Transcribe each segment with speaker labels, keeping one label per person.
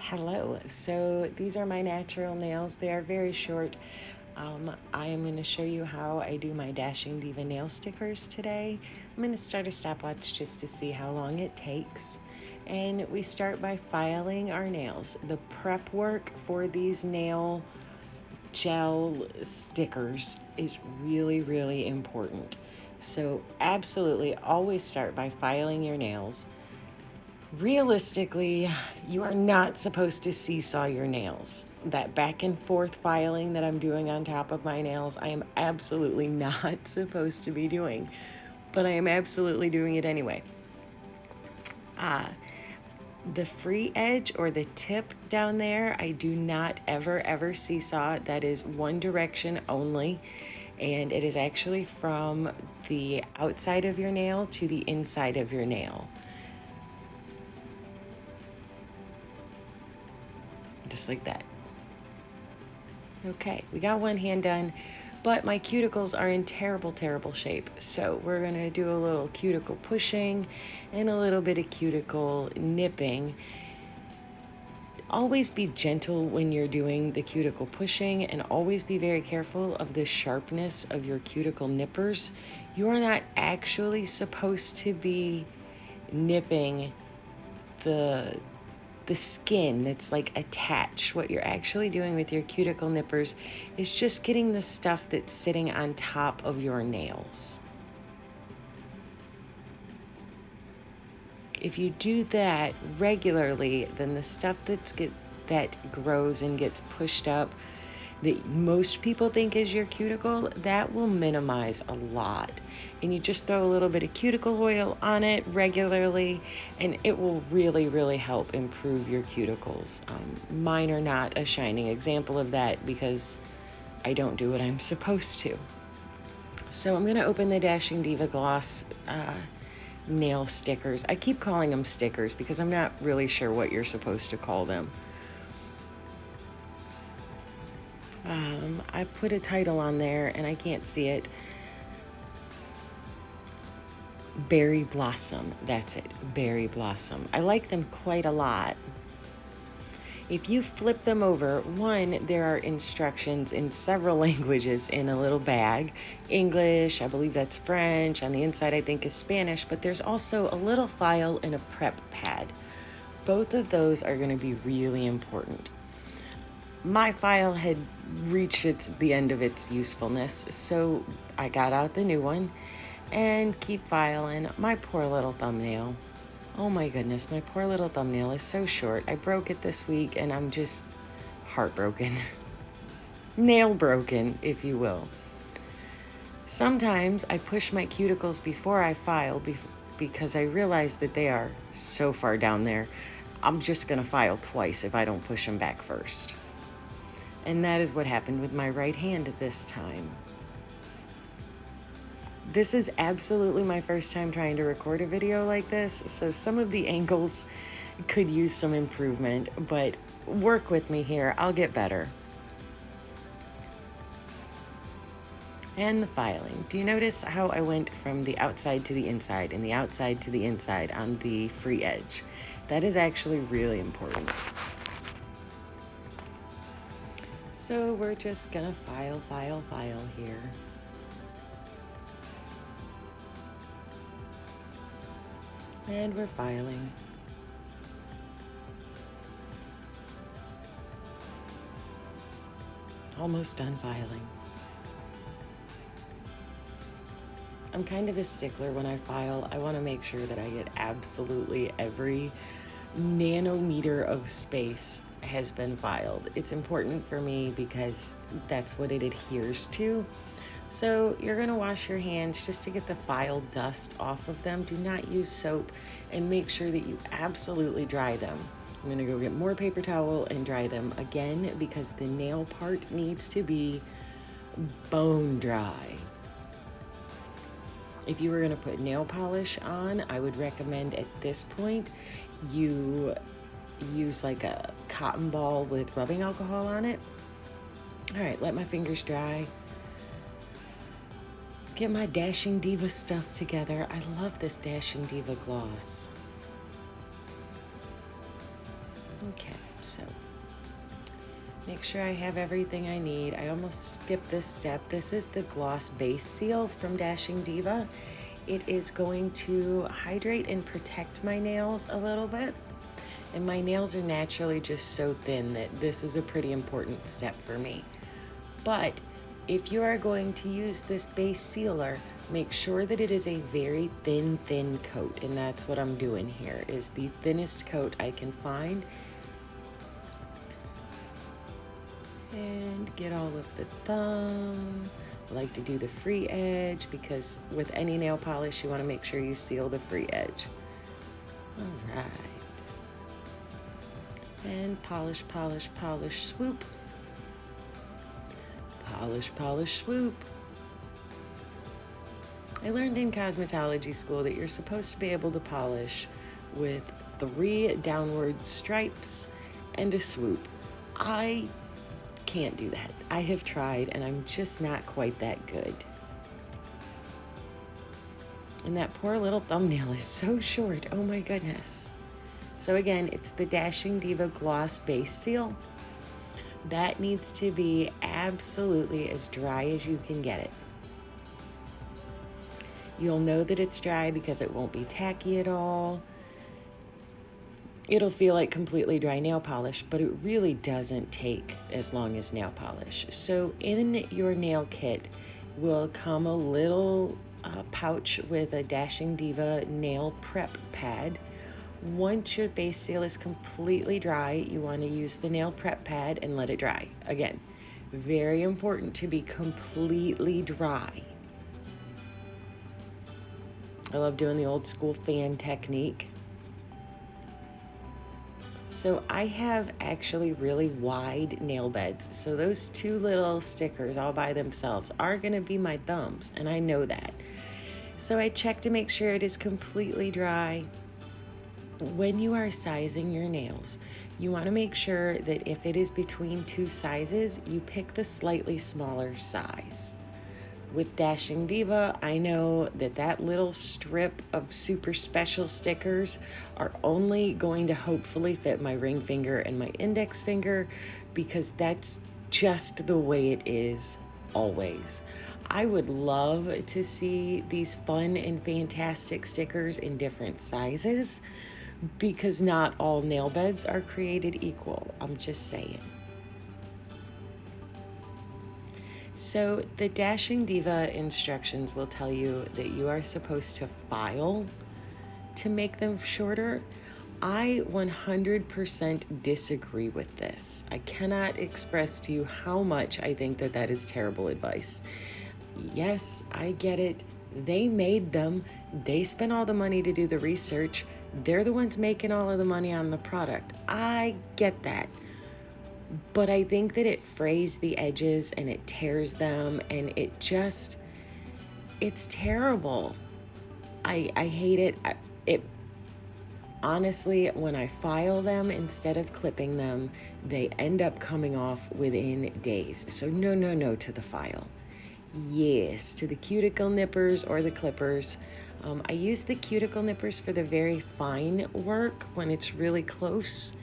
Speaker 1: Hello, so these are my natural nails. They are very short. I am going to show you how I do my Dashingdiva nail stickers today. I'm going to start a stopwatch just to see how long it takes. And we start by filing our nails. The prep work for these nail gel stickers is really, really important. So absolutely always start by filing your nails. Realistically, you are not supposed to seesaw your nails. That back and forth filing that I'm doing on top of my nails, I am absolutely not supposed to be doing, but I am absolutely doing it anyway. The free edge or the tip down there, I do not ever seesaw. That is one direction only, and it is actually from the outside of your nail to the inside of your nail. Just like that. Okay, we got one hand done, but my cuticles are in terrible shape. So we're gonna do a little cuticle pushing and a little bit of cuticle nipping. Always be gentle when you're doing the cuticle pushing, and always be very careful of the sharpness of your cuticle nippers. You are not actually supposed to be nipping the skin that's like attached. What you're actually doing with your cuticle nippers is just getting the stuff that's sitting on top of your nails. If you do that regularly, then the stuff that grows and gets pushed up that most people think is your cuticle, that will minimize a lot. And you just throw a little bit of cuticle oil on it regularly, and it will really help improve your cuticles. Mine are not a shining example of that because I don't do what I'm supposed to. So I'm going to open the Dashingdiva gloss nail stickers. I keep calling them stickers because I'm not really sure what you're supposed to call them. I put a title on there and I can't see it. Berry Blossom, that's it, Berry Blossom. I like them quite a lot. If you flip them over, one, there are instructions in several languages in a little bag. English, I believe that's French, on the inside I think is Spanish, but there's also a little file and a prep pad. Both of those are going to be really important. My file had reached the end of its usefulness, so I got out the new one and keep filing. My poor little thumbnail. Oh my goodness, my poor little thumbnail is so short. I broke it this week and I'm just heartbroken. Nail broken, if you will. Sometimes I push my cuticles before I file because I realize that they are so far down there. I'm just gonna file twice if I don't push them back first. And that is what happened with my right hand this time. This is absolutely my first time trying to record a video like this, so some of the angles could use some improvement, but work with me here, I'll get better. And the filing. Do you notice how I went from the outside to the inside and the outside to the inside on the free edge? That is actually really important. So we're just gonna file here. And we're filing. Almost done filing. I'm kind of a stickler when I file. I want to make sure that I get absolutely every nanometer of space has been filed. It's important for me because that's what it adheres to. So you're gonna wash your hands just to get the file dust off of them. Do not use soap, and make sure that you absolutely dry them. I'm gonna go get more paper towel and dry them again because the nail part needs to be bone dry. If you were gonna put nail polish on, I would recommend at this point you use like a cotton ball with rubbing alcohol on it. All right, let my fingers dry. Get my Dashingdiva stuff together. I love this Dashingdiva gloss. Okay, so make sure I have everything I need. I almost skipped this step. This is the gloss base seal from Dashingdiva. It is going to hydrate and protect my nails a little bit. And my nails are naturally just so thin that this is a pretty important step for me. But if you are going to use this base sealer, make sure that it is a very thin coat. And that's what I'm doing here, is the thinnest coat I can find. And get all of the thumb. I like to do the free edge because with any nail polish, you want to make sure you seal the free edge. All right. And polish, polish, polish, swoop. Polish, polish, swoop. I learned in cosmetology school that you're supposed to be able to polish with 3 downward stripes and a swoop. I can't do that. I have tried and I'm just not quite that good. And that poor little thumbnail is so short. Oh my goodness. So again, it's the Dashingdiva Gloss Base Seal. That needs to be absolutely as dry as you can get it. You'll know that it's dry because it won't be tacky at all. It'll feel like completely dry nail polish, but it really doesn't take as long as nail polish. So in your nail kit will come a little pouch with a Dashingdiva nail prep pad. Once your base seal is completely dry, you want to use the nail prep pad and let it dry. Again, very important to be completely dry. I love doing the old school fan technique. So I have actually really wide nail beds. So those 2 little stickers all by themselves are going to be my thumbs, and I know that. So I check to make sure it is completely dry. When you are sizing your nails, you want to make sure that if it is between 2 sizes, you pick the slightly smaller size. With Dashingdiva, I know that that little strip of super special stickers are only going to hopefully fit my ring finger and my index finger because that's just the way it is always. I would love to see these fun and fantastic stickers in different sizes because not all nail beds are created equal. I'm just saying. So the Dashingdiva instructions will tell you that you are supposed to file to make them shorter. I 100% disagree with this. I cannot express to you how much I think that that is terrible advice. Yes, I get it. They made them. They spent all the money to do the research. They're the ones making all of the money on the product. I get that. But I think that it frays the edges and it tears them and it's terrible. I hate it. Honestly, when I file them, instead of clipping them, they end up coming off within days. So no to the file. Yes, to the cuticle nippers or the clippers. I use the cuticle nippers for the very fine work when it's really close.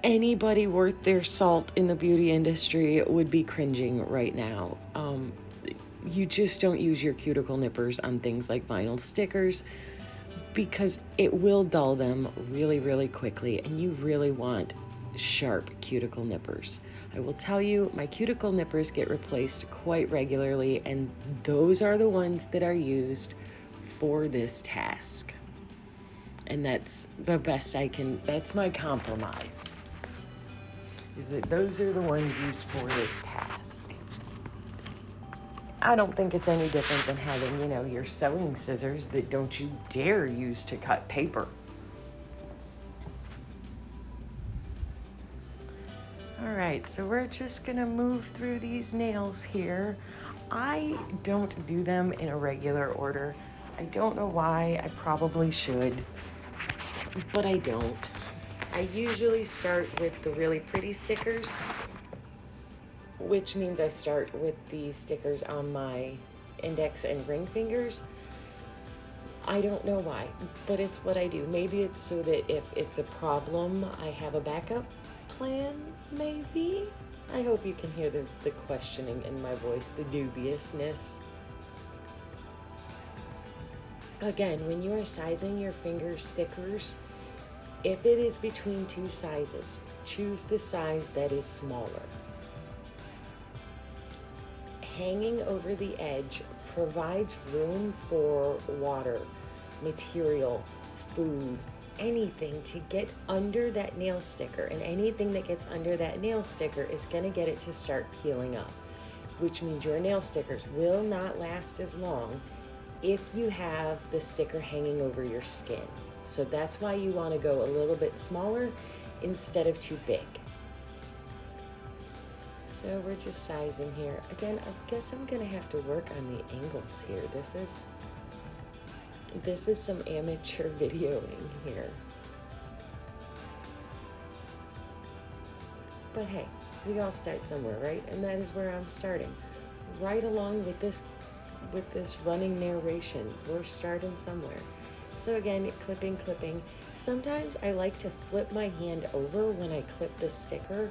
Speaker 1: Anybody worth their salt in the beauty industry would be cringing right now. You just don't use your cuticle nippers on things like vinyl stickers because it will dull them really, really quickly, and you really want sharp cuticle nippers. I will tell you, my cuticle nippers get replaced quite regularly, and those are the ones that are used for this task. And that's the best I can, that's my compromise, is that those are the ones used for this task. I don't think it's any different than having, your sewing scissors that don't you dare use to cut paper. All right, so we're just gonna move through these nails here. I don't do them in a regular order. I don't know why. I probably should, but I don't. I usually start with the really pretty stickers, which means I start with the stickers on my index and ring fingers. I don't know why, but it's what I do. Maybe it's so that if it's a problem, I have a backup plan, maybe? I hope you can hear the questioning in my voice, the dubiousness. Again, when you are sizing your finger stickers, if it is between two sizes, choose the size that is smaller. Hanging over the edge provides room for water, material, food, anything to get under that nail sticker. And anything that gets under that nail sticker is going to get it to start peeling up, which means your nail stickers will not last as long if you have the sticker hanging over your skin. So that's why you want to go a little bit smaller instead of too big. So we're just sizing here. Again, I guess I'm gonna have to work on the angles here. This is some amateur videoing here. But hey, we all start somewhere, right? And that is where I'm starting. Right along with this running narration, we're starting somewhere. So again, clipping. Sometimes I like to flip my hand over when I clip the sticker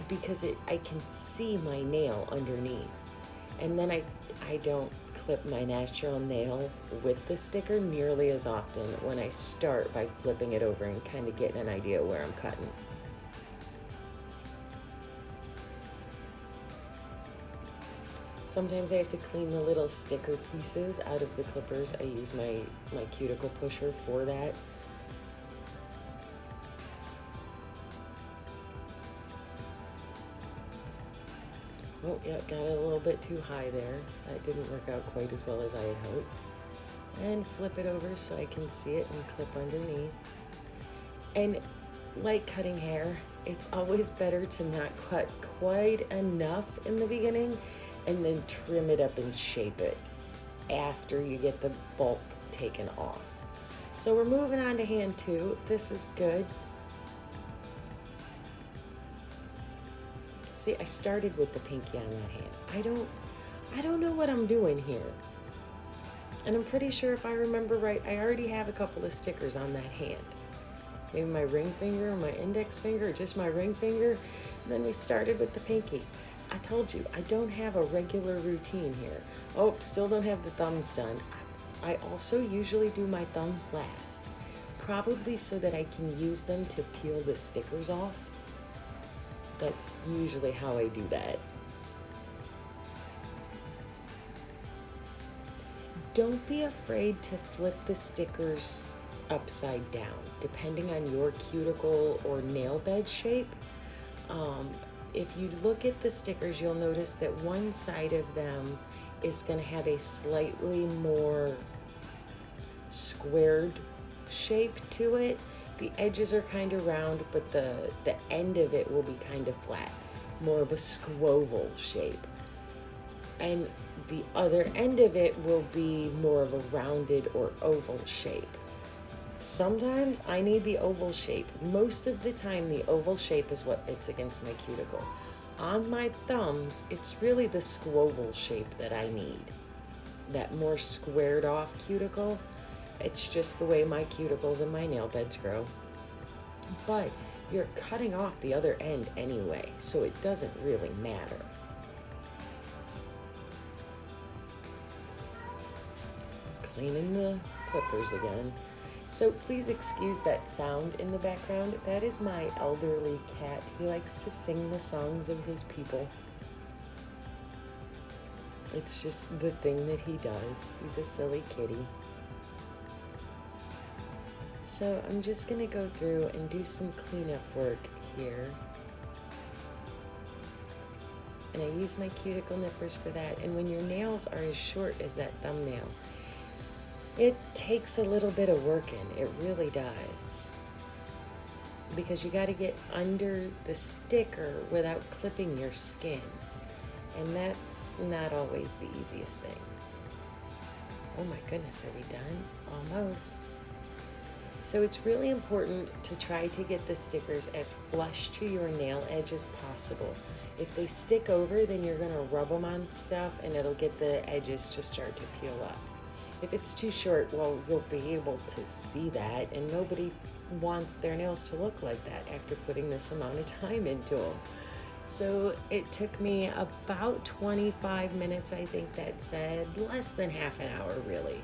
Speaker 1: because I can see my nail underneath. And then I don't clip my natural nail with the sticker nearly as often when I start by flipping it over and kind of getting an idea where I'm cutting. Sometimes I have to clean the little sticker pieces out of the clippers. I use my cuticle pusher for that. Oh, yeah, got it a little bit too high there. That didn't work out quite as well as I had hoped. And flip it over so I can see it and clip underneath. And like cutting hair, it's always better to not cut quite enough in the beginning and then trim it up and shape it after you get the bulk taken off. So we're moving on to hand 2. This is good. See, I started with the pinky on that hand. I don't know what I'm doing here. And I'm pretty sure if I remember right, I already have a couple of stickers on that hand. Maybe my ring finger, my index finger, or just my ring finger. And then we started with the pinky. I told you, I don't have a regular routine here. Oh, still don't have the thumbs done. I also usually do my thumbs last, probably so that I can use them to peel the stickers off. That's usually how I do that. Don't be afraid to flip the stickers upside down, depending on your cuticle or nail bed shape. If you look at the stickers, you'll notice that one side of them is going to have a slightly more squared shape to it. The edges are kind of round, but the end of it will be kind of flat, more of a squoval shape. And the other end of it will be more of a rounded or oval shape. Sometimes I need the oval shape. Most of the time, the oval shape is what fits against my cuticle. On my thumbs, it's really the squoval shape that I need. That more squared off cuticle. It's just the way my cuticles and my nail beds grow. But you're cutting off the other end anyway, so it doesn't really matter. Cleaning the clippers again. So please excuse that sound in the background. That is my elderly cat. He likes to sing the songs of his people. It's just the thing that he does. He's a silly kitty. So I'm just going to go through and do some cleanup work here. And I use my cuticle nippers for that. And when your nails are as short as that thumbnail, it takes a little bit of work in. It really does. Because you got to get under the sticker without clipping your skin. And that's not always the easiest thing. Oh my goodness, are we done? Almost. So it's really important to try to get the stickers as flush to your nail edge as possible. If they stick over, then you're going to rub them on stuff and it'll get the edges to start to peel up. If it's too short, well, you'll be able to see that, and nobody wants their nails to look like that after putting this amount of time into them. So it took me about 25 minutes, I think that said, less than half an hour really.